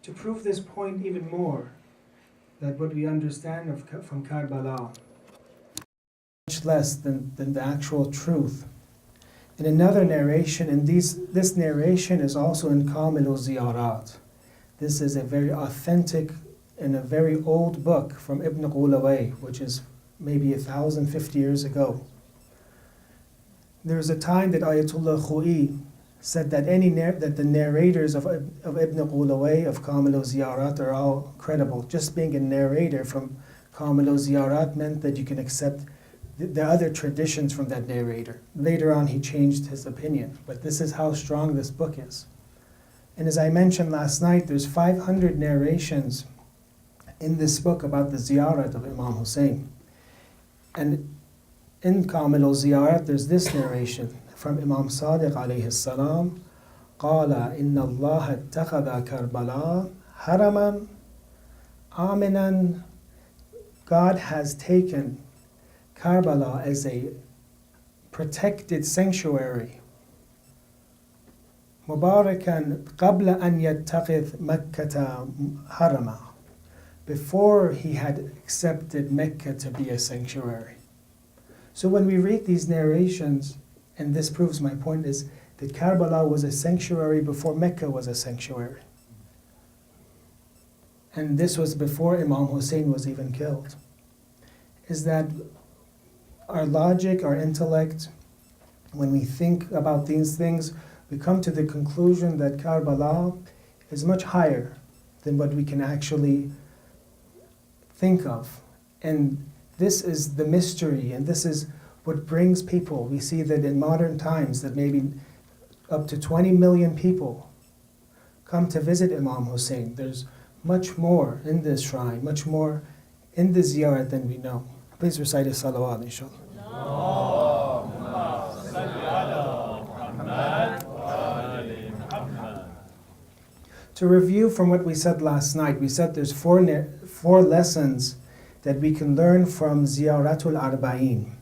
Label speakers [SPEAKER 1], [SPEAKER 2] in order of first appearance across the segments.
[SPEAKER 1] To prove this point even more, that what we understand from Karbala much less than the actual truth. In another narration, and this narration is also in Kamil al-Ziyarat. This is a very authentic and a very old book from Ibn Qulaway, which is maybe 1,050 years ago. There was a time that Ayatollah Khoi said that that the narrators of Ibn Qulaway, of Kamil al-Ziyarat, are all credible. Just being a narrator from Kamil al-Ziyarat meant that you can accept the other traditions from that narrator. Later on he changed his opinion, but this is how strong this book is. And as I mentioned last night, there's 500 narrations in this book about the ziyarat of Imam Hossein. And in Kamil al-Ziyarat there's this narration from Imam Sadiq alayhi salam, قال إن الله اتخذ كربلاء حرما آمنا. God has taken Karbala as a protected sanctuary. مباركا قبل أن يتخذ مكة حرما. Before he had accepted Mecca to be a sanctuary. So when we read these narrations, and this proves my point, is that Karbala was a sanctuary before Mecca was a sanctuary. And this was before Imam Hossein was even killed. Is that our logic, our intellect, when we think about these things, we come to the conclusion that Karbala is much higher than what we can actually think of. And this is the mystery, and this is what brings people. We see that in modern times that maybe up to 20 million people come to visit Imam Hossein. There's much more in this shrine, much more in the ziyarat than we know. Please recite a salawat, inshallah. To review from what we said last night, we said there's four lessons that we can learn from Ziyaratul Arba'een.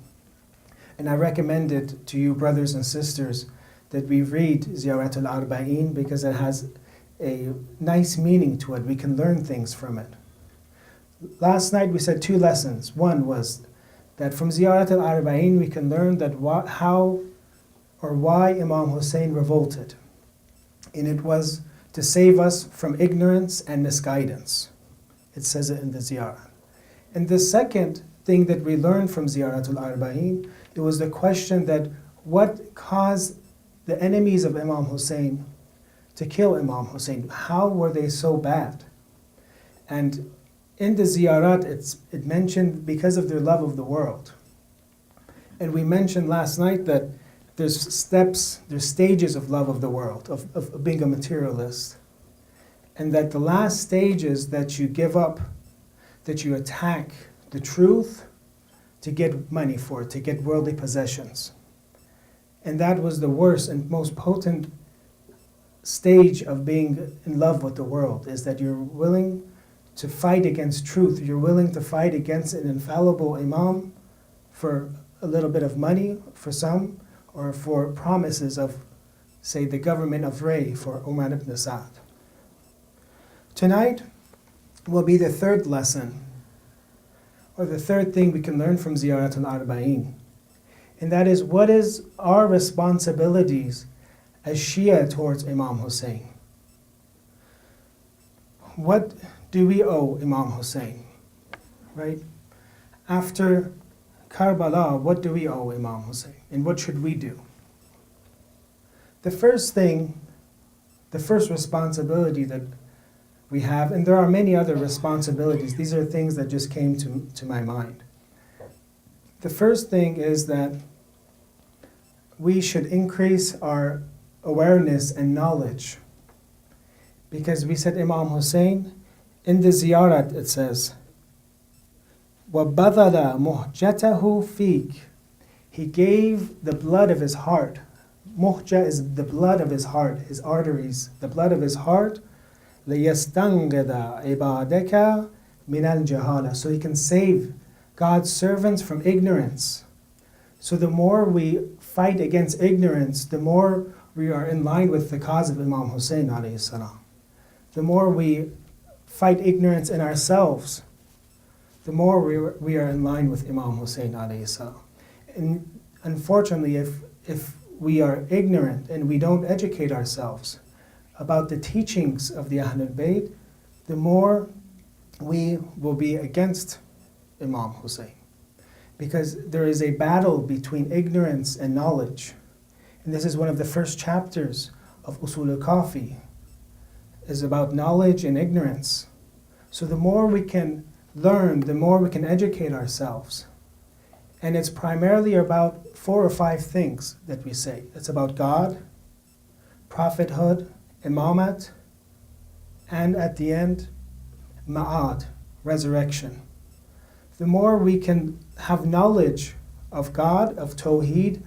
[SPEAKER 1] And I recommend it to you, brothers and sisters, that we read Ziyaratul Arba'een because it has a nice meaning to it. We can learn things from it. Last night we said two lessons. One was that from Ziyaratul Arba'een we can learn that how or why Imam Hossein revolted. And it was to save us from ignorance and misguidance. It says it in the ziyarah. And the second thing that we learned from Ziyaratul Arba'een, it was the question that what caused the enemies of Imam Hossein to kill Imam Hossein? How were they so bad? And in the ziyarat, it mentioned because of their love of the world. And we mentioned last night that there's steps, there's stages of love of the world, of being a materialist. And that the last stage is that you give up, that you attack the truth to get money for it, to get worldly possessions. And that was the worst and most potent stage of being in love with the world, is that you're willing to fight against truth. You're willing to fight against an infallible imam for a little bit of money for some, or for promises of, say, the government of Ray for Umar ibn Sa'd. Tonight will be the third lesson, or the third thing we can learn from Ziyaratul Arba'een. And that is, what is our responsibilities as Shia towards Imam Hossein? What do we owe Imam Hossein? Right? After Karbala, what do we owe Imam Hossein? And what should we do? The first thing, the first responsibility that we have, and there are many other responsibilities, these are things that just came to my mind. The first thing is that we should increase our awareness and knowledge. Because we said Imam Hossein, in the ziyarat it says, وَبَذَلَ مُهْجَتَهُ فِيكَ. He gave the blood of his heart. Muhja is the blood of his heart, his arteries, the blood of his heart. لِيَسْتَنْقِذَ عِبَادَكَ مِنَ الْجَهَالَةِ. So he can save God's servants from ignorance. So the more we fight against ignorance, the more we are in line with the cause of Imam Hossein alayhi salam. the more we fight ignorance in ourselves, the more we are in line with Imam Hossein alayhi salam. And unfortunately, if we are ignorant and we don't educate ourselves about the teachings of the Ahlul Bayt, the more we will be against Imam Hussein. Because there is a battle between ignorance and knowledge. And this is one of the first chapters of Usul al-Kafi, is about knowledge and ignorance. So the more we can learn, the more we can educate ourselves. And it's primarily about 4 or 5 things that we say. It's about God, prophethood, imamat, and at the end, ma'ad, resurrection. The more we can have knowledge of God, of Tawheed,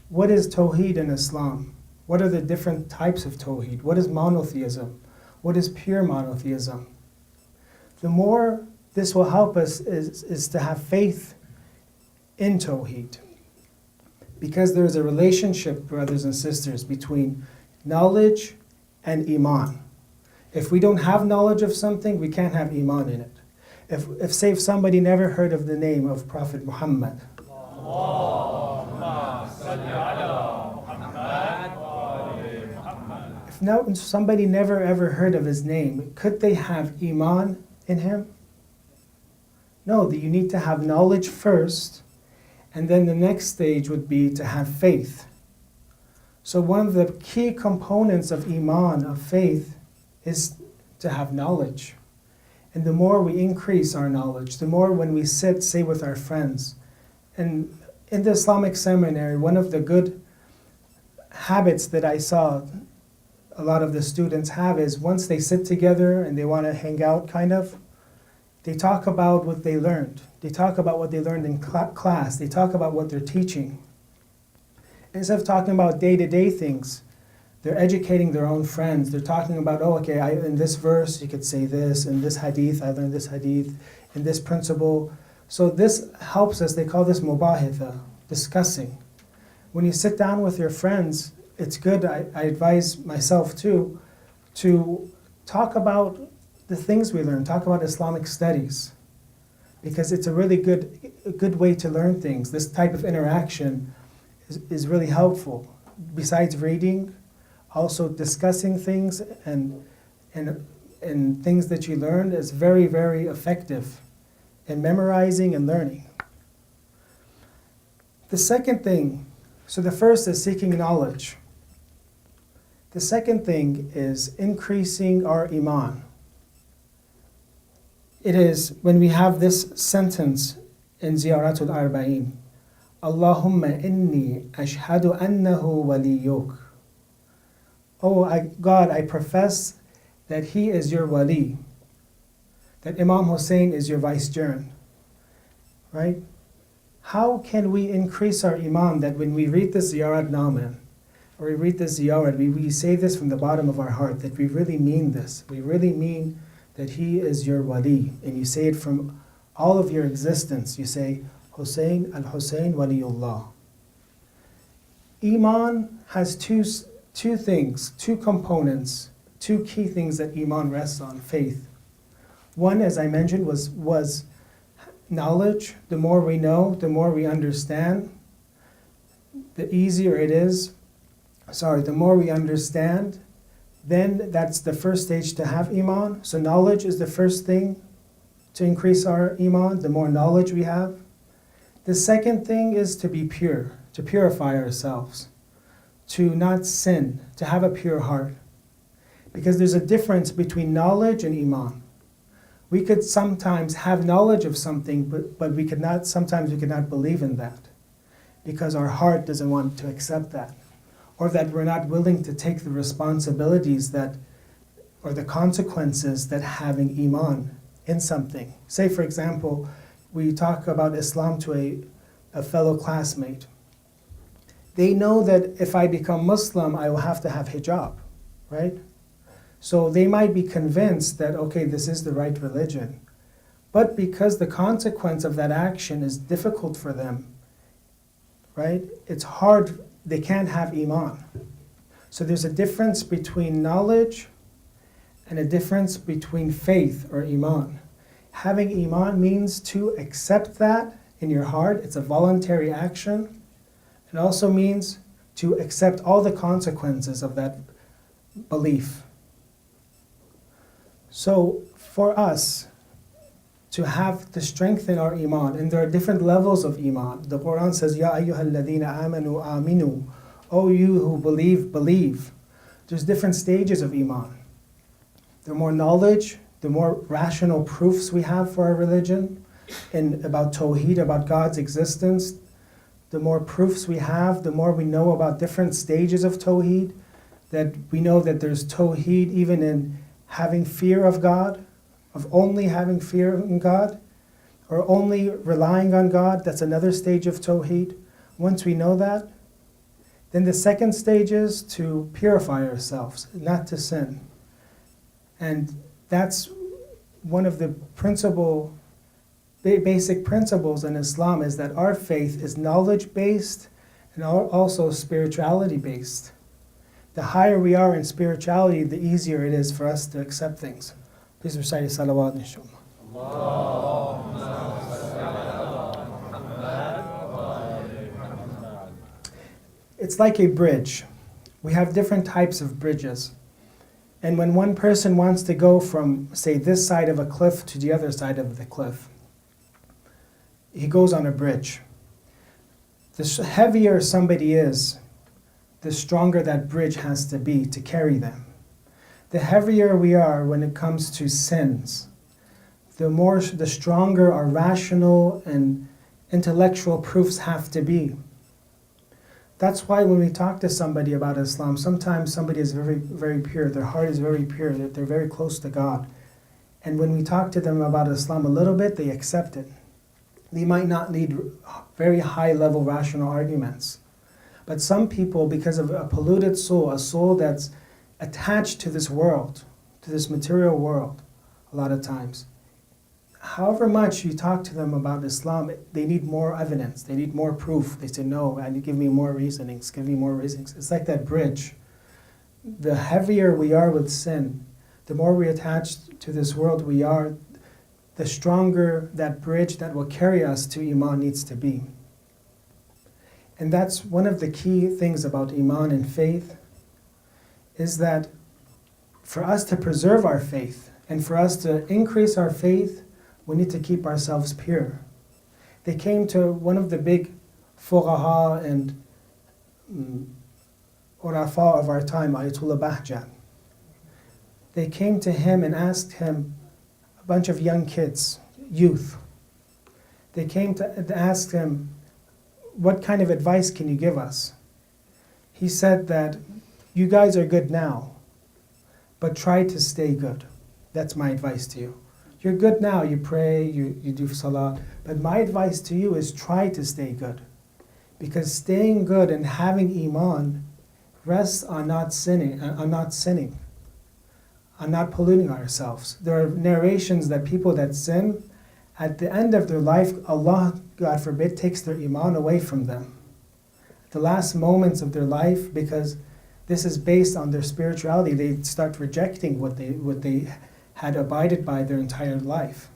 [SPEAKER 1] what is Tawheed in Islam? What are the different types of Tawheed? What is monotheism? What is pure monotheism? The more this will help us is to have faith in Tawheed. Because there is a relationship, brothers and sisters, between knowledge and Iman. If we don't have knowledge of something, we can't have Iman in it. If say, if somebody never heard of the name of Prophet Muhammad, if now somebody never ever heard of his name, could they have Iman in him? No, you need to have knowledge first, and then the next stage would be to have faith. So one of the key components of Iman, of faith, is to have knowledge. And the more we increase our knowledge, the more when we sit, say with our friends. And in the Islamic seminary, one of the good habits that I saw a lot of the students have is once they sit together and they want to hang out kind of, they talk about what they learned. They talk about what they learned in class. They talk about what they're teaching. Instead of talking about day-to-day things, they're educating their own friends. They're talking about, oh, okay, in this verse you could say this, in this hadith I learned this hadith, in this principle. So this helps us, they call this mubahitha, discussing. When you sit down with your friends, it's good, I advise myself too, to talk about the things we learn, talk about Islamic studies. Because it's a really good way to learn things. This type of interaction is really helpful. Besides reading, also discussing things and things that you learned is very, very effective in memorizing and learning. The second thing, so the first is seeking knowledge. The second thing is increasing our Iman. It is when we have this sentence in Ziyaratul Arba'een, Allahumma inni ashhadu annahu waliyuk. Oh God, I profess that he is your wali, that Imam Hossein is your vicegerent, right? How can we increase our Iman that when we read the Ziyarat Naman, or we read the Ziyarat, we say this from the bottom of our heart, that we really mean this. We really mean that he is your wali, and you say it from all of your existence. You say, Hussein al-Hussein waliullah. Iman has two things, 2 components, 2 key things that Iman rests on, faith. One, as I mentioned, was knowledge. The more we know, the more we understand, the easier it is. The more we understand, then that's the first stage to have Iman. So knowledge is the first thing to increase our Iman, the more knowledge we have. The second thing is to be pure, to purify ourselves, to not sin, to have a pure heart. Because there's a difference between knowledge and Iman. We could sometimes have knowledge of something, but sometimes we could not believe in that because our heart doesn't want to accept that, or that we're not willing to take the responsibilities or the consequences that having Iman in something. Say, for example, we talk about Islam to a fellow classmate. They know that if I become Muslim, I will have to have hijab, right? So they might be convinced that, okay, this is the right religion. But because the consequence of that action is difficult for them, right? It's hard, they can't have Iman. So there's a difference between knowledge and a difference between faith or iman. Having iman means to accept that in your heart. It's a voluntary action. It also means to accept all the consequences of that belief. So for us to have to strengthen our iman, and there are different levels of iman. The Quran says, Ya ayyuhal ladhina amanu aminu. O you who believe, believe. There's different stages of iman. The more knowledge, the more rational proofs we have for our religion, and about Tawheed, about God's existence, the more proofs we have, the more we know about different stages of Tawheed, that we know that there's Tawheed even in having fear of God, of only having fear in God, or only relying on God. That's another stage of Tawheed. Once we know that, then the second stage is to purify ourselves, not to sin. And that's one of the basic principles in Islam, is that our faith is knowledge-based and also spirituality-based. The higher we are in spirituality, the easier it is for us to accept things. Please recite a salawat, inshallah. It's like a bridge. We have different types of bridges. And when one person wants to go from, say, this side of a cliff to the other side of the cliff, he goes on a bridge. The heavier somebody is, the stronger that bridge has to be to carry them. The heavier we are when it comes to sins, the stronger our rational and intellectual proofs have to be. That's why when we talk to somebody about Islam, sometimes somebody is very, very pure, their heart is very pure, they're very close to God. And when we talk to them about Islam a little bit, they accept it. They might not need very high-level rational arguments. But some people, because of a polluted soul, a soul that's attached to this world, to this material world, a lot of times, however much you talk to them about Islam, they need more evidence, they need more proof. They say, no, give me more reasonings, give me more reasonings. It's like that bridge. The heavier we are with sin, the more we attach to this world we are, the stronger that bridge that will carry us to Iman needs to be. And that's one of the key things about Iman and faith, is that for us to preserve our faith and for us to increase our faith, we need to keep ourselves pure. They came to one of the big fuqaha and urafa of our time, Ayatollah Bahjat. They came to him and asked him, a bunch of young kids, youth. They came to ask him, what kind of advice can you give us? He said that you guys are good now, but try to stay good. That's my advice to you. You're good now, you pray, you do salah, but my advice to you is try to stay good. Because staying good and having Iman rests on not sinning, on not polluting ourselves. There are narrations that people that sin, at the end of their life, Allah, God forbid, takes their Iman away from them. The last moments of their life, because this is based on their spirituality, they start rejecting what they had abided by their entire life.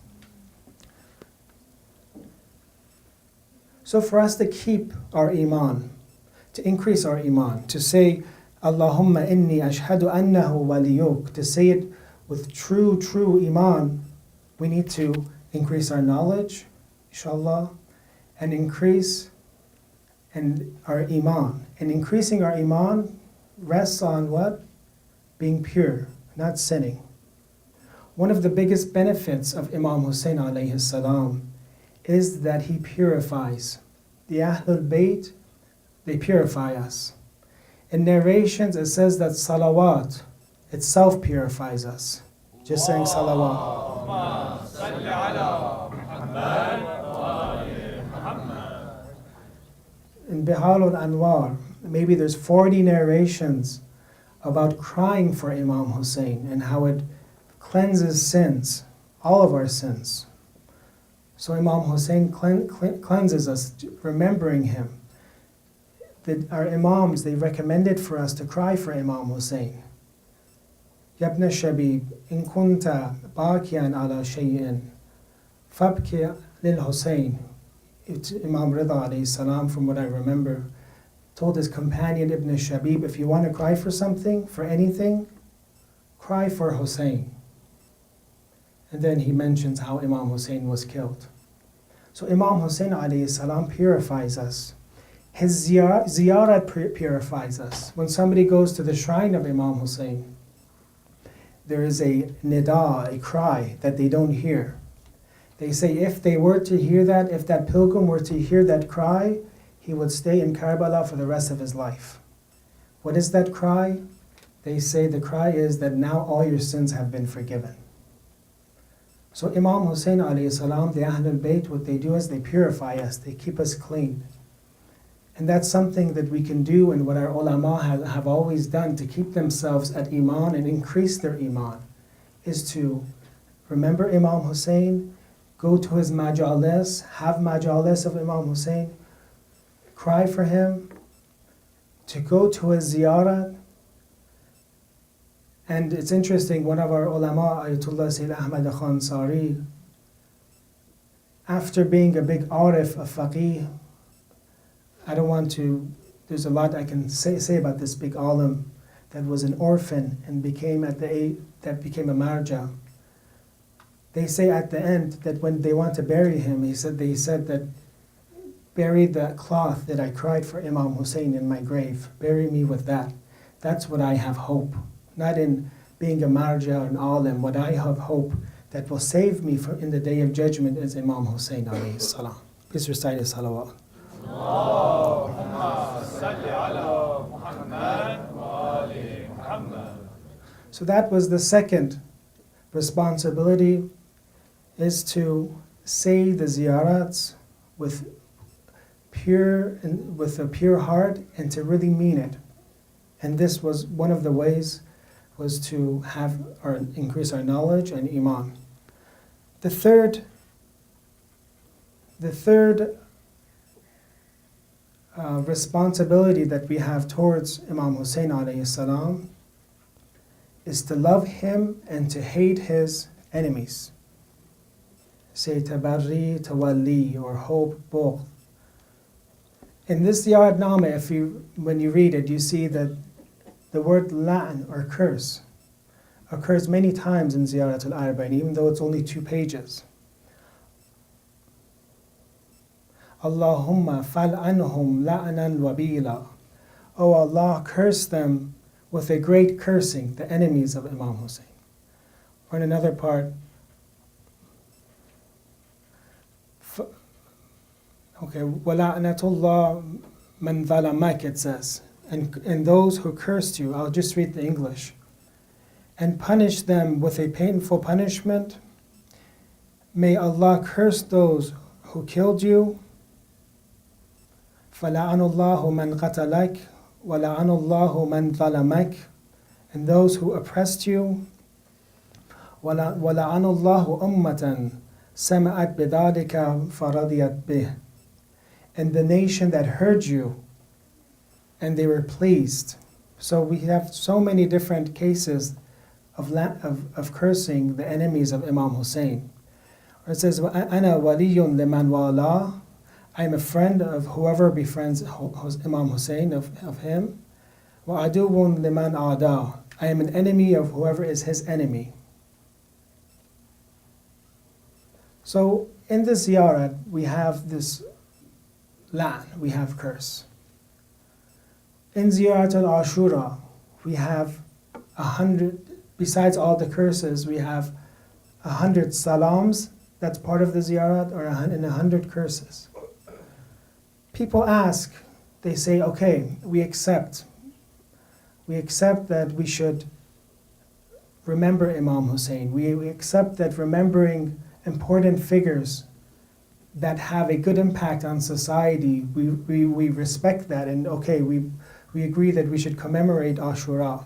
[SPEAKER 1] So for us to keep our Iman, to increase our Iman, to say, Allahumma inni ashhadu annahu waliyuk, to say it with true Iman, we need to increase our knowledge, inshallah, and increase our Iman. And increasing our Iman rests on what? Being pure, not sinning. One of the biggest benefits of Imam Hossein alayhi salam is that he purifies. The Ahlul Bayt, they purify us. In narrations it says that salawat itself purifies us. Just saying salawat. In Bihar al-Anwar, maybe there's 40 narrations about crying for Imam Hossein and how it cleanses sins, all of our sins. So Imam Hossein cleanses us, remembering him. Our Imams, they recommended for us to cry for Imam Hossein. يا ابن الشبيب إن كنت باكيا على شيء فابكي للحسين. Imam Rida alayhi salam, from what I remember, told his companion Ibn Shabib, if you want to cry for something, for anything, cry for Hussein. And then he mentions how Imam Hossein was killed. So Imam Hossein alayhi salam purifies us. His ziyarat purifies us. When somebody goes to the shrine of Imam Hossein, there is a nida, a cry that they don't hear. They say if they were to hear that, if that pilgrim were to hear that cry, he would stay in Karbala for the rest of his life. What is that cry? They say the cry is that now all your sins have been forgiven. So Imam Hossein alayhi salam, the Ahlul Bayt, what they do is they purify us, they keep us clean. And that's something that we can do, and what our ulama have always done to keep themselves at Iman and increase their Iman, is to remember Imam Hossein, go to his majalis, have majalis of Imam Hossein, cry for him, to go to his ziyarat. And it's interesting, one of our ulama, Ayatollah Sayyid Ahmad Khan Sari, after being a big arif, a faqih, I don't want to, there's a lot I can say about this big alim that was an orphan and became a marja. They say at the end that when they want to bury him, they said that bury the cloth that I cried for Imam Hussein in my grave. Bury me with that. That's what I have hope. Not in being a marja or an alim. What I have hope that will save me in the day of judgment is Imam Hussein alayhi salam. Please recite his salawat. So that was the second responsibility, is to say the ziyarats with a pure heart and to really mean it. And this was one of the ways, was to have or increase our knowledge and iman. The third responsibility that we have towards Imam Hussein alayhi salam is to love him and to hate his enemies. Say tabarri, tawalli, or hope, both. In this Ziyarat Nama, when you read it, you see that the word la'n, or curse, occurs many times in Ziyarat al-Arba'een, even though it's only 2 pages. Allahumma fal'anhum la'nan wabila. Oh Allah, curse them with a great cursing, the enemies of Imam Hussein. Or in another part, وَلَعْنَةُ man ظَلَمَكَ, it says. And those who cursed you, I'll just read the English. And punish them with a painful punishment. May Allah curse those who killed you. فَلَعَنُ اللَّهُ مَنْ قَتَلَكَ وَلَعَنُ اللَّهُ مَنْ ظَلَمَكَ. And those who oppressed you. وَلَعَنُ اللَّهُ أُمَّةً سَمَعَتْ بِذَلِكَ فَرَضِيَتْ بِهِ. And the nation that heard you, and they were pleased. So we have so many different cases of cursing the enemies of Imam Hussein. Or it says, أَنَا وَلِيٌّ لِمَنْ وَالَاهُ. I am a friend of whoever befriends Imam Hussein, of him. وَعَدُوٌ لِمَنْ عَادَاهُ. I am an enemy of whoever is his enemy. So in this ziyarat, we have this la'n, we have curse. In Ziyarat al-Ashura, we have 100, besides all the curses, we have 100 salams, that's part of the ziyarat, and 100 curses. People ask, they say, okay, we accept that we should remember Imam Hussein. We accept that remembering important figures that have a good impact on society, we respect that, and okay, we agree that we should commemorate Ashura.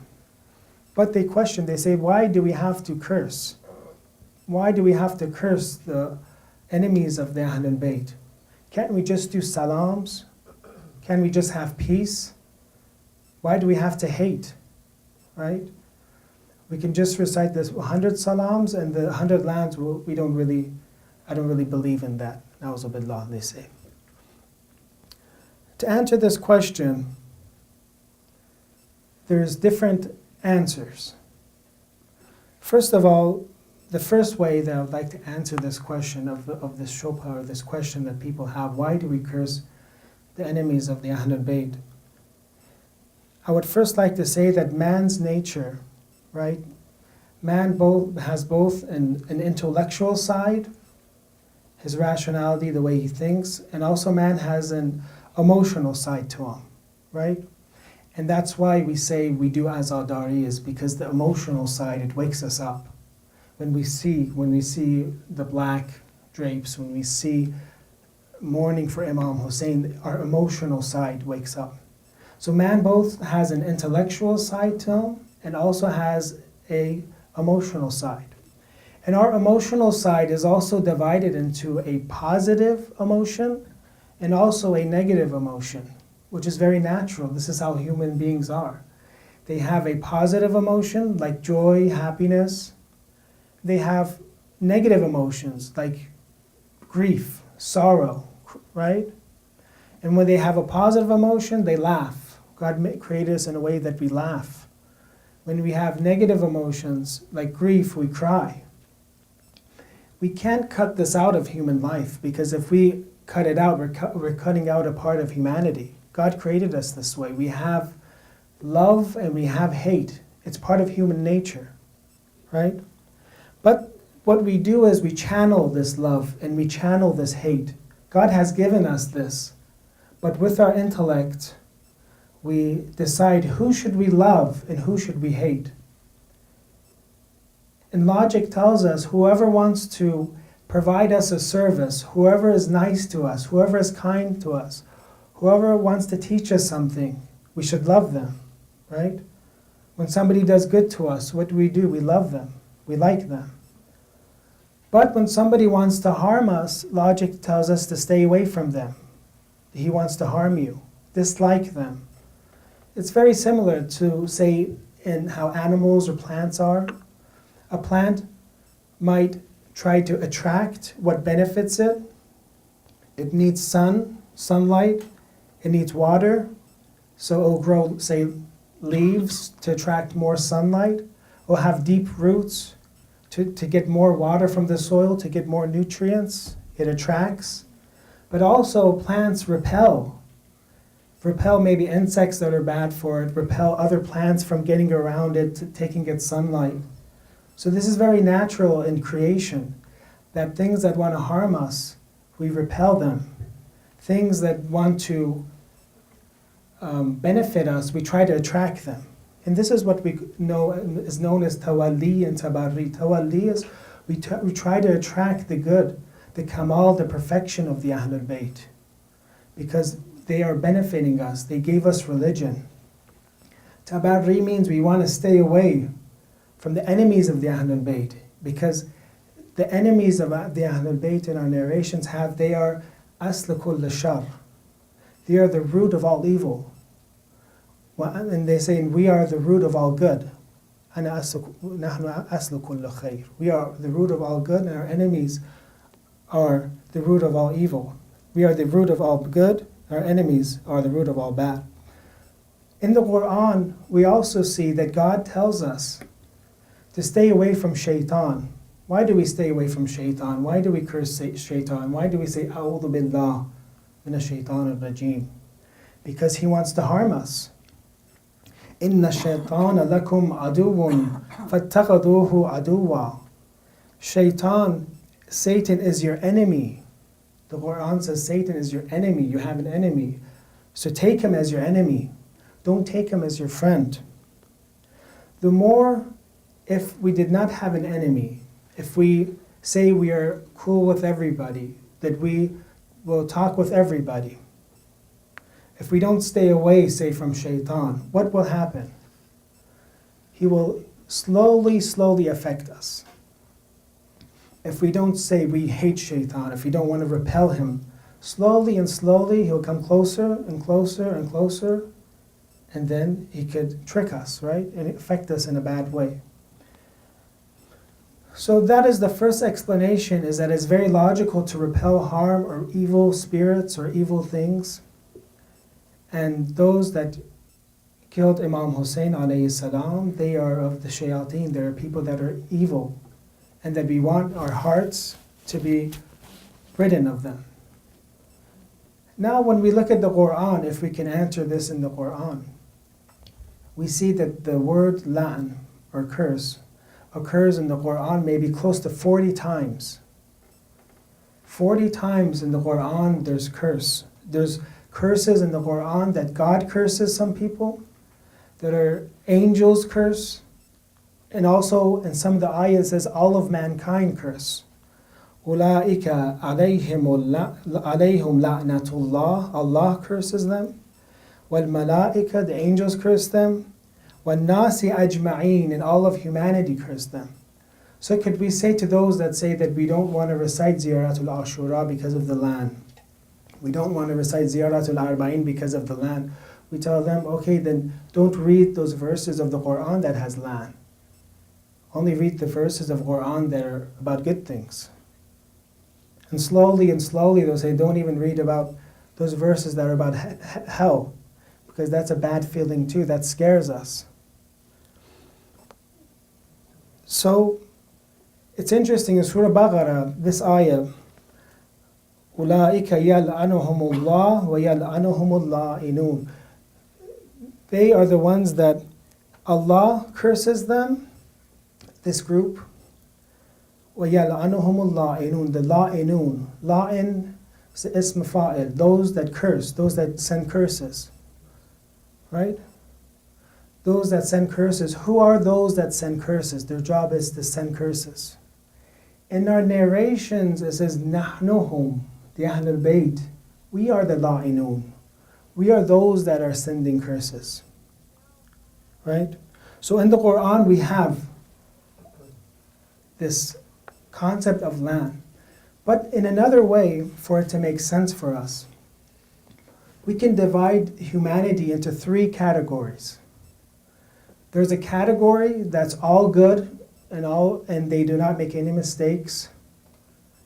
[SPEAKER 1] But they question, they say, why do we have to curse? Why do we have to curse the enemies of the Ahlul Bayt? Can't we just do salams? Can we just have peace? Why do we have to hate? Right? We can just recite this 100 salams and the 100 lands, I don't really believe in that. Na'udhu billah, they say. To answer this question, there's different answers. First of all, the first way that I would like to answer this question of this shubha, or this question that people have, why do we curse the enemies of the Ahlul Bayt? I would first like to say that man's nature, right? Man has both an intellectual side, his rationality, the way he thinks, and also man has an emotional side to him, right? And that's why we say we do azadari, is because the emotional side, it wakes us up. When we see the black drapes, when we see mourning for Imam Hossein, our emotional side wakes up. So man both has an intellectual side to him and also has a emotional side. And our emotional side is also divided into a positive emotion and also a negative emotion, which is very natural. This is how human beings are. They have a positive emotion like joy, happiness. They have negative emotions like grief, sorrow, right? And when they have a positive emotion, they laugh. God created us in a way that we laugh. When we have negative emotions like grief, we cry. We can't cut this out of human life, because if we cut it out, we're cutting out a part of humanity. God created us this way. We have love and we have hate. It's part of human nature, right? But what we do is we channel this love and we channel this hate. God has given us this. But with our intellect, we decide who should we love and who should we hate. And logic tells us whoever wants to provide us a service, whoever is nice to us, whoever is kind to us, whoever wants to teach us something, we should love them, right? When somebody does good to us, what do? We love them. We like them. But when somebody wants to harm us, logic tells us to stay away from them. He wants to harm you. Dislike them. It's very similar to, say, in how animals or plants are. A plant might try to attract what benefits it. It needs sunlight. It needs water. So it will grow, say, leaves to attract more sunlight. It will have deep roots to get more water from the soil, to get more nutrients. It attracts. But also plants repel. Repel maybe insects that are bad for it. Repel other plants from getting around it, taking its sunlight. So this is very natural in creation, that things that want to harm us, we repel them. Things that want to benefit us, we try to attract them. And this is what we know is known as tawalli and tabarri. Tawalli is we try to attract the good, the kamal, the perfection of the Ahlul Bayt, because they are benefiting us. They gave us religion. Tabarri means we want to stay away from the enemies of the Ahlul Bayt, because the enemies of the Ahlul Bayt in our narrations they are aslu kull shar. They are the root of all evil. And they say, we are the root of all good. نحن أصل كل خير. We are the root of all good, and our enemies are the root of all evil. We are the root of all good, our enemies are the root of all bad. In the Quran, we also see that God tells us to stay away from shaitan. Why do we stay away from shaitan? Why do we curse shaitan? Why do we say, A'udhu billah mina shaitan al-rajim? Because he wants to harm us. Inna shaitana lakum aduwwun fattakhaduhu aduwwa. Shaitan, Satan is your enemy. The Quran says Satan is your enemy. You have an enemy. So take him as your enemy. Don't take him as your friend. The more, if we did not have an enemy, if we say we are cool with everybody, that we will talk with everybody, if we don't stay away, say, from shaitan, what will happen? He will slowly affect us. If we don't say we hate shaitan, if we don't want to repel him, slowly he'll come closer and closer and closer, and then he could trick us, right? And affect us in a bad way. So that is the first explanation, is that it's very logical to repel harm or evil spirits or evil things. And those that killed Imam Hossein alayhi salam, they are of the shayateen, they are people that are evil, and that we want our hearts to be ridden of them. Now when we look at the Quran, if we can answer this in the Quran, we see that the word la'n, or curse, occurs in the Quran maybe close to 40 times. 40 times in the Quran there's curse. There's curses in the Quran that God curses some people, that are angels curse, and also in some of the ayahs it says all of mankind curse. أُولَٰئِكَ عَلَيْهِمْ لَعْنَةُ اللَّهِ, Allah curses them. وَالْمَلَائِكَةِ, the angels curse them. وَالنَّاسِ أَجْمَعِينَ, and all of humanity curse them. So could we say to those that say that we don't want to recite Ziyaratul Ashura because of the land, we don't want to recite Ziyaratul Arba'een because of the land, we tell them, okay, then don't read those verses of the Quran that has land. Only read the verses of Quran that are about good things. And slowly they'll say, don't even read about those verses that are about hell, because that's a bad feeling too, that scares us. So, it's interesting in Surah Baqarah, this ayah, أُولَٰئِكَ يَلْعَنُهُمُ اللَّهُ وَيَلْعَنُهُمُ اللَّائِنُونَ. They are the ones that Allah curses them, this group. وَيَلْعَنُهُمُ اللَّائِنُونَ, the la'inun. La'in is ism fa'il, those that curse, those that send curses. Right? Those that send curses. Who are those that send curses? Their job is to send curses. In our narrations it says, نَحْنُهُمْ, the Ahlul Bayt. We are the la'inun. We are those that are sending curses. Right? So in the Quran we have this concept of land. But in another way, for it to make sense for us, we can divide humanity into 3 categories. There's a category that's all good and they do not make any mistakes.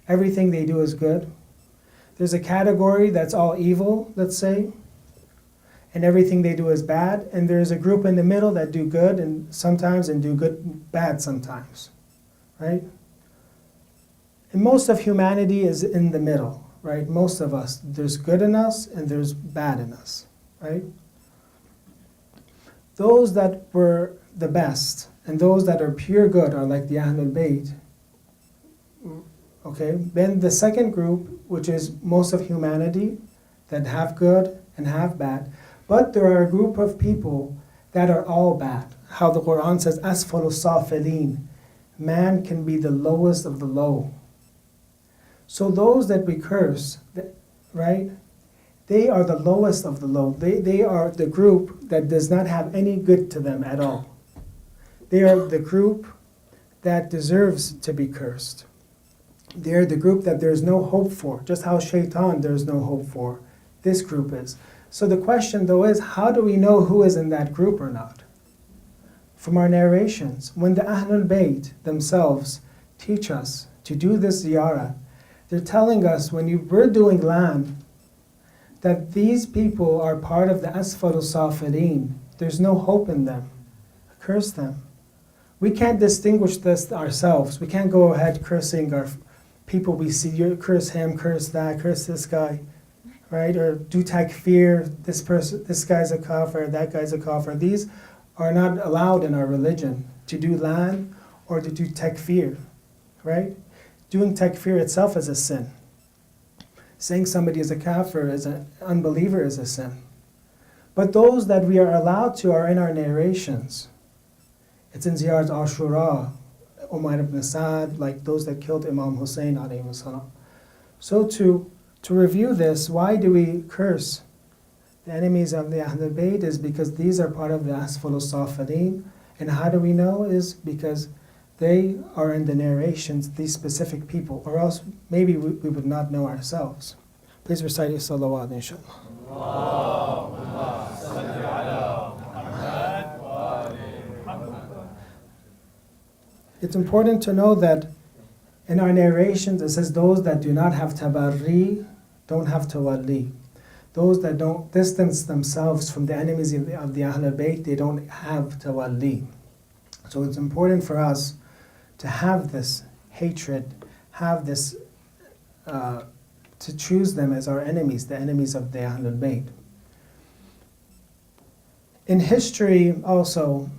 [SPEAKER 1] Everything they do is good. There's a category that's all evil, let's say, and everything they do is bad. And there's a group in the middle that do good and sometimes and do bad sometimes. Right? And most of humanity is in the middle, right? Most of us, there's good in us and there's bad in us, right? Those that were the best and those that are pure good are like the Ahlul Bayt. Okay, then the second group, which is most of humanity, that have good and have bad. But there are a group of people that are all bad. How the Quran says, أَسْفَلُ السَّافِلِينَ, man can be the lowest of the low. So those that we curse, right, they are the lowest of the low. They are the group that does not have any good to them at all. They are the group that deserves to be cursed. They are the group that there is no hope for. Just how shaitan there is no hope for, this group is. So the question though is, how do we know who is in that group or not? From our narrations. When the Ahlul Bayt themselves teach us to do this ziyarah, they're telling us when we're doing land, that these people are part of the Asfaru Safireen. There's no hope in them. Curse them. We can't distinguish this ourselves. We can't go ahead cursing our people we see. You curse him, curse that, curse this guy, right? Or do takfir, this guy's a kafir, that guy's a kafir. These are not allowed in our religion, to do land or to do takfir, right? Doing takfir itself is a sin. Saying somebody is a kafir, is an unbeliever, is a sin. But those that we are allowed to are in our narrations. It's in Ziyarat Ashura, Umayr ibn Sa'd, like those that killed Imam Hossein alayhi salam. So to review this, why do we curse the enemies of the Ahlul Bayt? Is because these are part of the Asfal Safilin. And how do we know? Is because they are in the narrations, these specific people, or else maybe we would not know ourselves. Please recite your salawat, inshallah. It's important to know that in our narrations it says those that do not have tabarri don't have tawalli. Those that don't distance themselves from the enemies of the Ahlul Bayt, they don't have tawalli. So it's important for us to have this hatred, have this, to choose them as our enemies, the enemies of the Ahlul Bayt. In history also,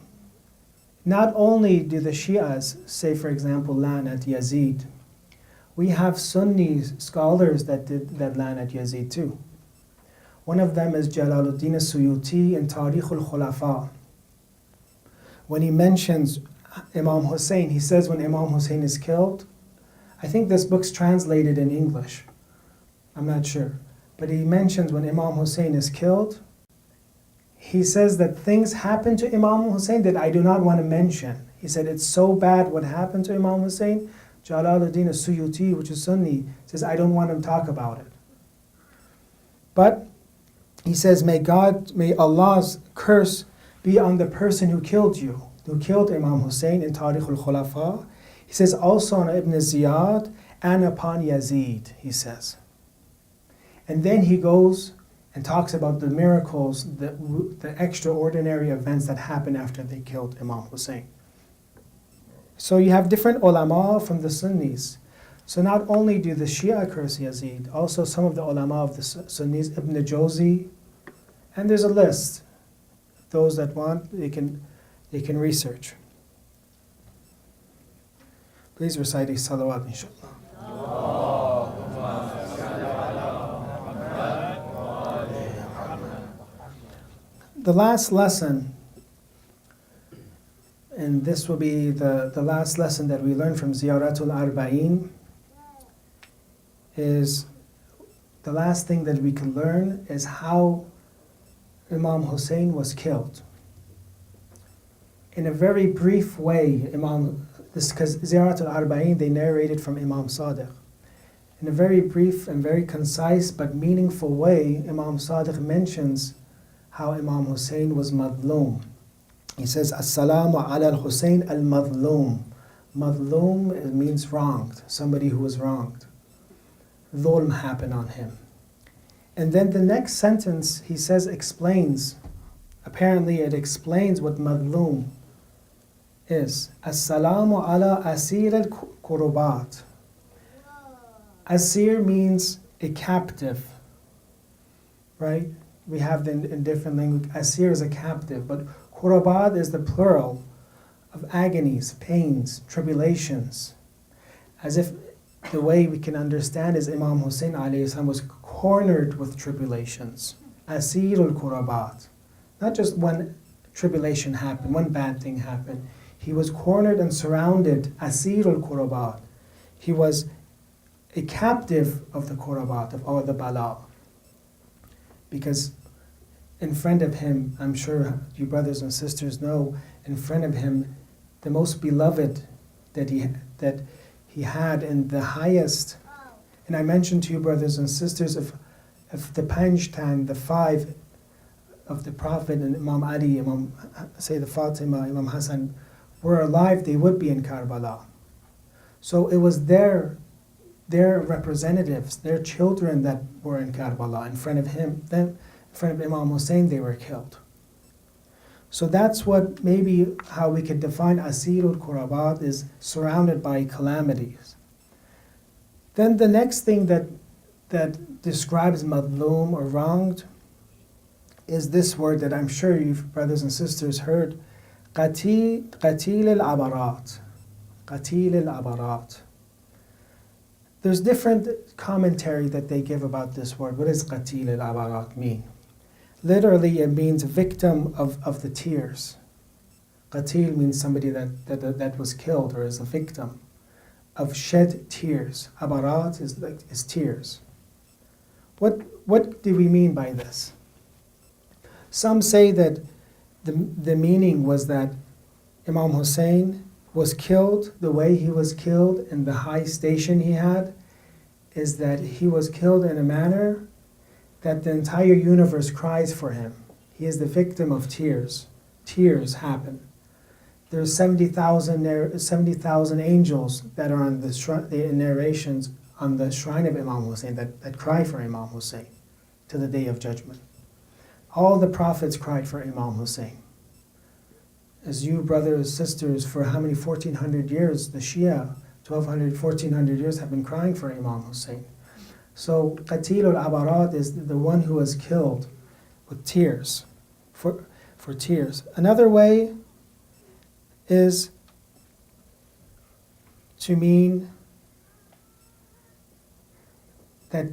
[SPEAKER 1] not only do the Shias say, for example, lan at Yazid, we have Sunni scholars that did lan at Yazid too. One of them is Jalaluddin Suyuti in Tarikh al-Khulafa. When he mentions Imam Hossein, he says when Imam Hossein is killed, I think this book's translated in English, I'm not sure, but he mentions when Imam Hossein is killed, he says that things happen to Imam Hussein that I do not want to mention. He said it's so bad what happened to Imam Hussein. Jalaluddin Suyuti, which is Sunni, says I don't want to talk about it. But he says, may Allah's curse be on the person who killed you, who killed Imam Hussein in Tarikh al-Khulafa. He says also on Ibn Ziyad and upon Yazid, he says. And then he goes and talks about the miracles, the extraordinary events that happened after they killed Imam Hussein. So you have different ulama from the Sunnis. So not only do the Shia curse Yazid, also some of the ulama of the Sunnis, Ibn Jawzi, and there's a list. Those that want, they can research. Please recite a salawat, inshallah. The last lesson, and this will be the last lesson that we learn from Ziyaratul Arba'een, is the last thing that we can learn is how Imam Hussein was killed. In a very brief way, because Ziyaratul Arba'een, they narrated from Imam Sadiq. In a very brief and very concise but meaningful way, Imam Sadiq mentions how Imam Hussein was madloom. He says, As-salamu ala al-Hussein al-madloom. Madloom means wronged, somebody who was wronged. Dhulm happened on him. And then the next sentence, he says, apparently it explains what madloom is. As-salamu ala asir al-kurubat. Asir means a captive, right? We have in different language, asir is a captive, but kurabat is the plural of agonies, pains, tribulations. As if the way we can understand is Imam Hussein alayhi salam was cornered with tribulations. Asirul kurabat. Not just one tribulation happened, one bad thing happened. He was cornered and surrounded, asirul kurabat. He was a captive of the kurabat, of the bala. Because in front of him, I'm sure you brothers and sisters know, in front of him, the most beloved that he had and the highest. And I mentioned to you brothers and sisters, if the Panjtan, the five of the Prophet and Imam Ali, Imam Sayyid Fatima, Imam Hassan were alive, they would be in Karbala. So it was their representatives, their children that were in Karbala. In front of him, then in front of Imam Hussein, they were killed. So that's what maybe how we could define Asirul Kurabat is surrounded by calamities. Then the next thing that describes madloom or wronged is this word that I'm sure you brothers and sisters heard, qatil al-abarat. Qatil al-abarat. There's different commentary that they give about this word. What does qatil al-abarat mean? Literally, it means victim of the tears. Qatil means somebody that was killed or is a victim of shed tears. Abarat is tears. What do we mean by this? Some say that the meaning was that Imam Hussein was killed, the way he was killed and the high station he had is that he was killed in a manner that the entire universe cries for him. He is the victim of tears. Tears happen. There's 70,000 angels that are on the narrations on the shrine of Imam Hossein that cry for Imam Hossein to the Day of Judgment. All the prophets cried for Imam Hossein. As you, brothers, sisters, for how many 1,400 years, the Shia, 1,200, 1,400 years have been crying for Imam Hossein. So Qatil al-Abarat is the one who was killed with tears, for tears. Another way is to mean that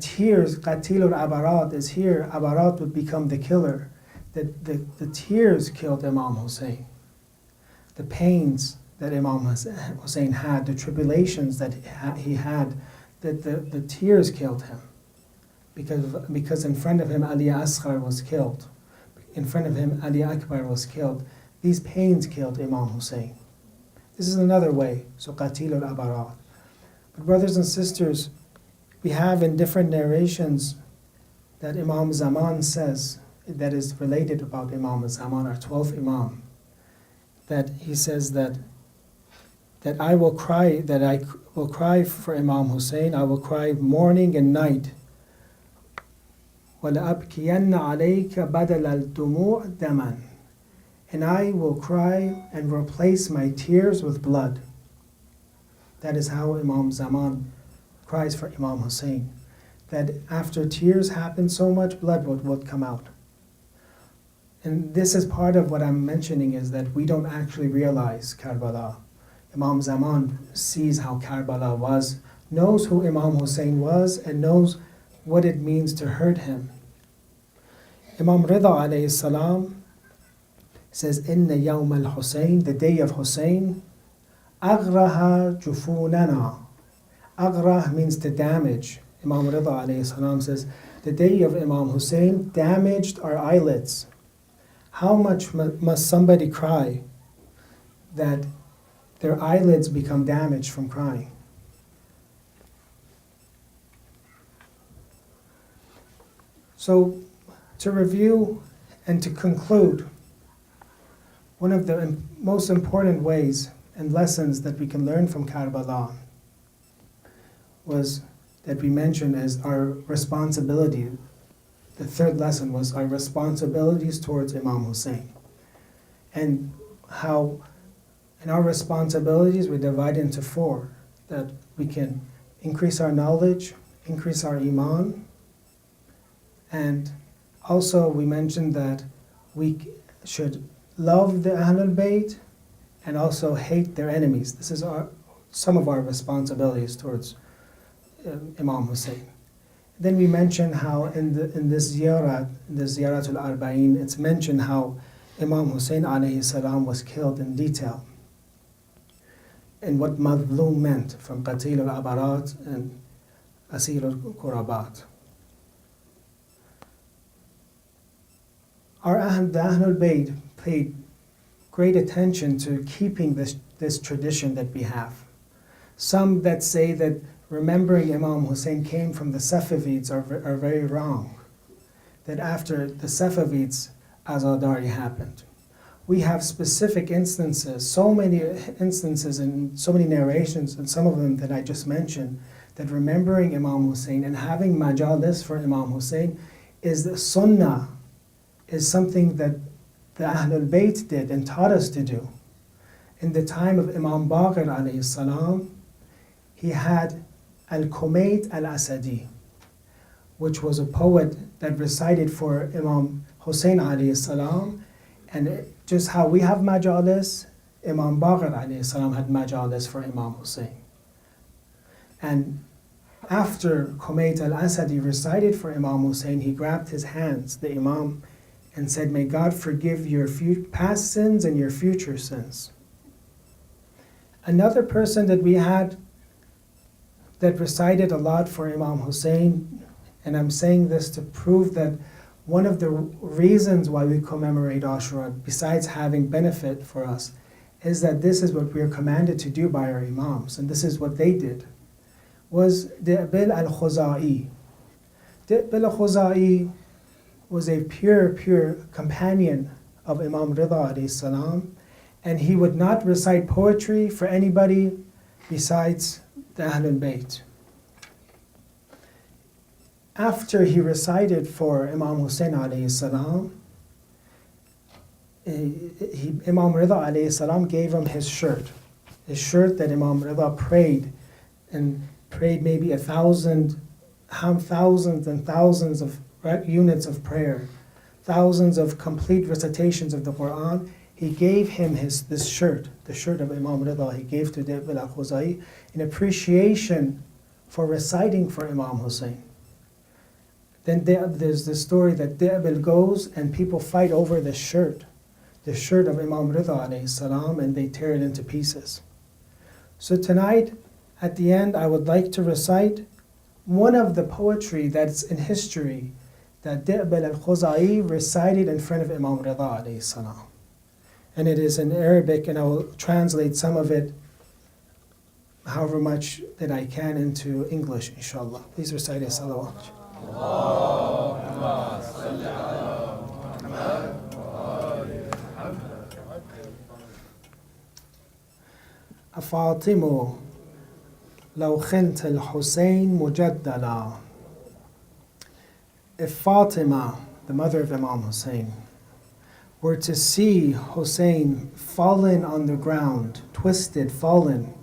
[SPEAKER 1] tears, Qatil al-Abarat is here, Abarat would become the killer. That the tears killed Imam Hossein. The pains that Imam Hossein had, the tribulations that he had, that the tears killed him. Because in front of him Ali Asghar was killed. In front of him Ali Akbar was killed. These pains killed Imam Hossein. This is another way, so Qatil al-Abarat. But brothers and sisters, we have in different narrations that Imam Zaman says, that is related about Imam Zaman, our 12th Imam, that he says that I will cry for Imam Hossein, I will cry morning and night. وَلَأَبْكِيَنَّ عَلَيْكَ بَدَلَ الدُّمُوعِ دَمًا. And I will cry and replace my tears with blood. That is how Imam Zaman cries for Imam Hossein. That after tears happen, so much blood would come out. And this is part of what I'm mentioning, is that we don't actually realize Karbala. Imam Zaman sees how Karbala was, knows who Imam Hossein was, and knows what it means to hurt him. Imam Rida alayhi salam says, Inna yawm al-Hussein, the day of Hussein, aghraha jufunana. Aghrah means to damage. Imam Rida alayhi salam says, the day of Imam Hussein damaged our eyelids. How much must somebody cry that their eyelids become damaged from crying? So, to review and to conclude, one of the most important ways and lessons that we can learn from Karbala was that we mentioned as our responsibility. The third lesson was our responsibilities towards Imam Hossein. And how in our responsibilities we divide into four. That we can increase our knowledge, increase our iman, and also we mentioned that we should love the Ahlul Bayt and also hate their enemies. This is some of our responsibilities towards Imam Hossein. Then we mentioned how in this Ziyaratul Arba'een, it's mentioned how Imam Hossein alayhi salam was killed in detail, and what Madlum meant from Qatil al-Abarat and Asir al-Qurabat. The Ahlul Bayt paid great attention to keeping this tradition that we have. Some that say that remembering Imam Hossein came from the Safavids are very wrong. That after the Safavids, Azadari happened. We have specific instances, so many instances and so many narrations, and some of them that I just mentioned, that remembering Imam Hossein and having majalis for Imam Hossein is the sunnah, is something that the Ahlul Bayt did and taught us to do. In the time of Imam Baqir alayhi salam, he had Al-Kumayt al-Asadi, which was a poet that recited for Imam Hossein alayhi salam, and just how we have majalis, Imam Baqir alayhi salam had majalis for Imam Hossein. And after Kumayt al-Asadi recited for Imam Hossein, he grabbed his hands, the Imam, and said, may God forgive your past sins and your future sins. Another person that we had that recited a lot for Imam Hossein, and I'm saying this to prove that one of the reasons why we commemorate Ashura, besides having benefit for us, is that this is what we are commanded to do by our Imams, and this is what they did, was Di'bil al-Khuzai. Di'bil al-Khuzai was a pure companion of Imam Rida alayhi salam, and he would not recite poetry for anybody besides the Ahlul Bayt. After he recited for Imam Hossein alayhi salam, Imam Rida alayhi salam gave him his shirt that Imam Rida prayed, and prayed maybe thousands and thousands of units of prayer, thousands of complete recitations of the Quran. He gave him this shirt, the shirt of Imam Rida. He gave to Di'bil al-Khuzai in appreciation for reciting for Imam Hussein. Then there's the story that Di'bil goes and people fight over the shirt of Imam Rida alayhi salam, and they tear it into pieces. So tonight, at the end, I would like to recite one of the poetry that's in history that Di'bil al-Khuzai recited in front of Imam Rida alayhi salam. And it is in Arabic, and I will translate some of it, however much that I can, into English, inshallah. Please recite a salawat. أفاطم لو خنت الحسين مجدلا. If Fatima, the mother of Imam Hossein, were to see Hussein fallen on the ground, twisted, fallen,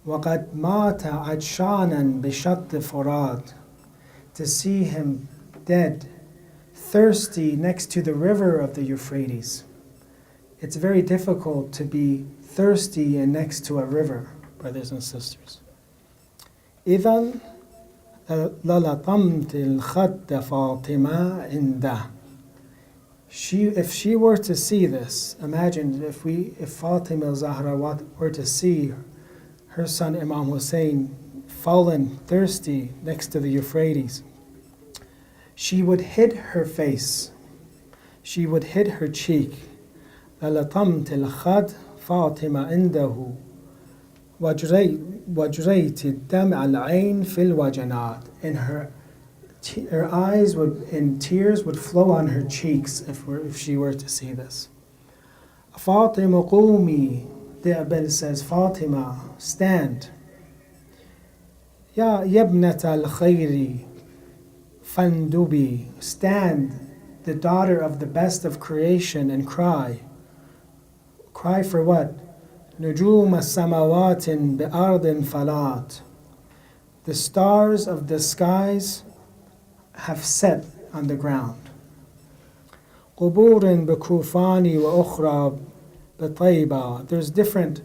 [SPEAKER 1] وَقَدْ مَاتَ عَطْشَانًا بِشَطِّ فُرَاتٍ, to see him dead, thirsty next to the river of the Euphrates. It's very difficult to be thirsty and next to a river, brothers and sisters. إِذَنْ لَلَطَمْتِ الْخَدَّ فَاطِمَةَ عِنْدَهُ. If she were to see this, imagine if Fatima Zahra were to see her son Imam Hussein fallen, thirsty next to the Euphrates, she would hit her face, she would hit her cheek. لَلَطَمْتِ الْخَدَّ فَاطِمَةَ عِنْدَهُ وَجْرَيْتِ الدَّمْعَ الْعَيْنِ فِي الْوَجَنَاتِ. And her eyes and tears would flow on her cheeks if she were to see this. Fatima qumi, Di'bil says, Fatima, stand. Ya yabnat al-khayri fandubi, stand, the daughter of the best of creation, and cry. Cry for what? Nujum as-samawatin bi-ardin falat. The stars of the skies have set on the ground. قبور بكوفاني وأخرى بطيبة. There's different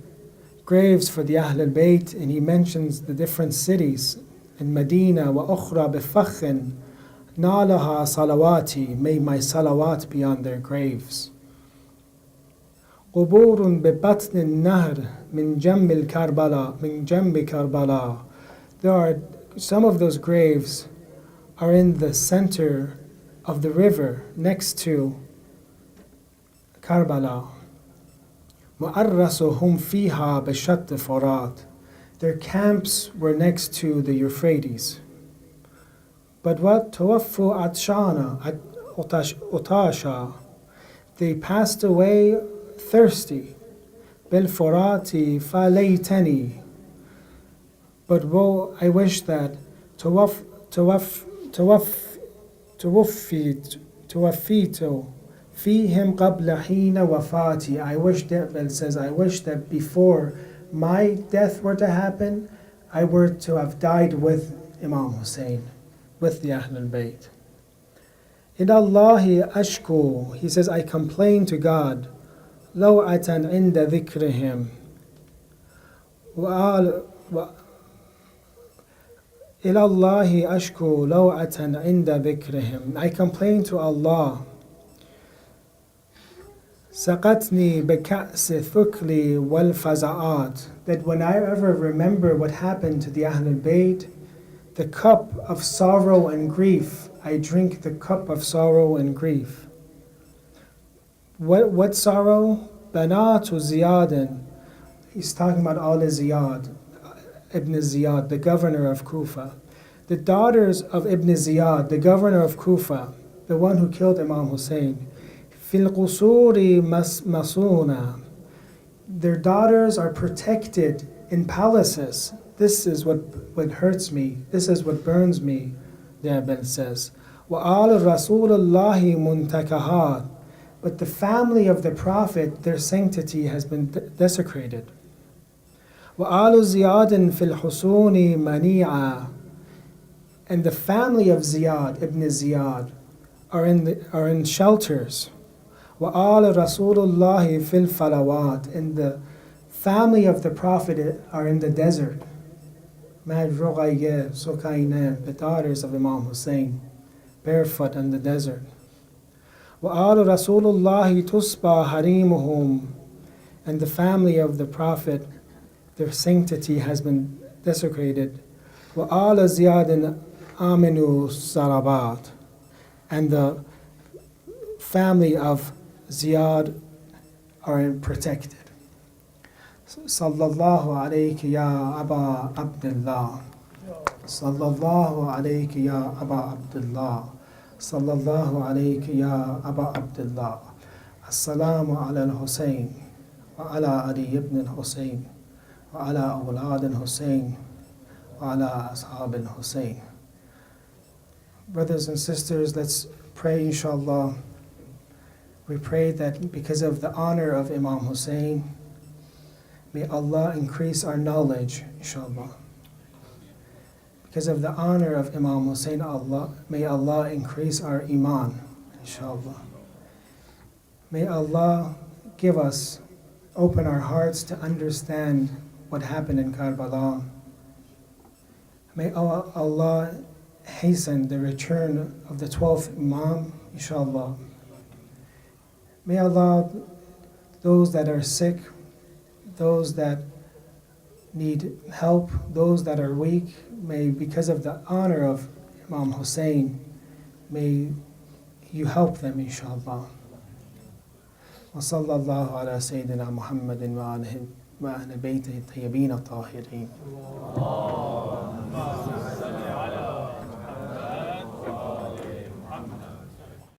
[SPEAKER 1] graves for the Ahl al-Bayt, and he mentions the different cities in Medina. وأخرى بفخ نالها صلواتي. May my salawat be on their graves. قبور ببطن النهر من جنب كربلاء. There are some of those graves are in the center of the river next to Karbala. مؤرسهم فيها بشط فرات. Their camps were next to the Euphrates. But what? توفوا عطشانا عطاشا. They passed away thirsty. بالفرات فليتني. But woe, I wish that توفيت فيهم قبل حين وفاتي. I wish, Di'bil says, I wish that before my death were to happen, I were to have died with Imam Hussein, with the Ahl al-Bayt. إِلَى اللَّهِ أَشْكُو. He says, I complain to God. لَوْعَةً عِنْدَ ذِكْرِهِمْ. إِلَى اللَّهِ أَشْكُو لَوْعَةً عِنْدَ ذِكْرِهِمْ. I complain to Allah. سَقَتْنِي بِكَأْسِ ثُكْلِ وَالْفَزَعَاتِ. That when I ever remember what happened to the Ahl al-Bayt, the cup of sorrow and grief, I drink the cup of sorrow and grief. What sorrow? Banatu Ziyadin. He's talking about Al-Ziyad, Ibn Ziyad, the governor of Kufa. The daughters of Ibn Ziyad, the governor of Kufa, the one who killed Imam Hussein, في القصور مسمسونا. Their daughters are protected in palaces. This is what hurts me. This is what burns me, the Arbaeen says. وآل رسول الله منتكهات. But the family of the Prophet, their sanctity has been desecrated. وآل زياد في الحصون منيعة. And the family of Ziyad, Ibn Ziyad, are in shelters. وآل رسول الله في الفلوات. And the family of the Prophet are in the desert. Mad Ruqayya, Sukaina, the daughters of Imam Hossein, barefoot in the desert. وآل رسول الله تصبى حريمهم. And the family of the Prophet, their sanctity has been desecrated. وآل زياد آمنوا السرابات. And the family of Ziyad are protected. Sallallahu alayki ya Aba Abdullah. Sallallahu alayki ya Aba Abdullah. Sallallahu alayki ya Aba Abdullah. Assalamu ala al-Hussein wa ala Ali ibn al-Hussein wa ala awlad al-Hussein wa ala ashab al-Hussein. Brothers and sisters, let's pray, inshallah. We pray that because of the honor of Imam Hossein, may Allah increase our knowledge, inshallah. Because of the honor of Imam Hossein, may Allah increase our iman, inshallah. May Allah give us, open our hearts to understand what happened in Karbala. May Allah hasten the return of the 12th Imam, inshallah. May Allah, those that are sick, those that need help, those that are weak, may, because of the honor of Imam Hossein, may you help them, inshallah. وصلى الله على سيدنا محمد وآله وأهل بيته الطيبين الطاهرين.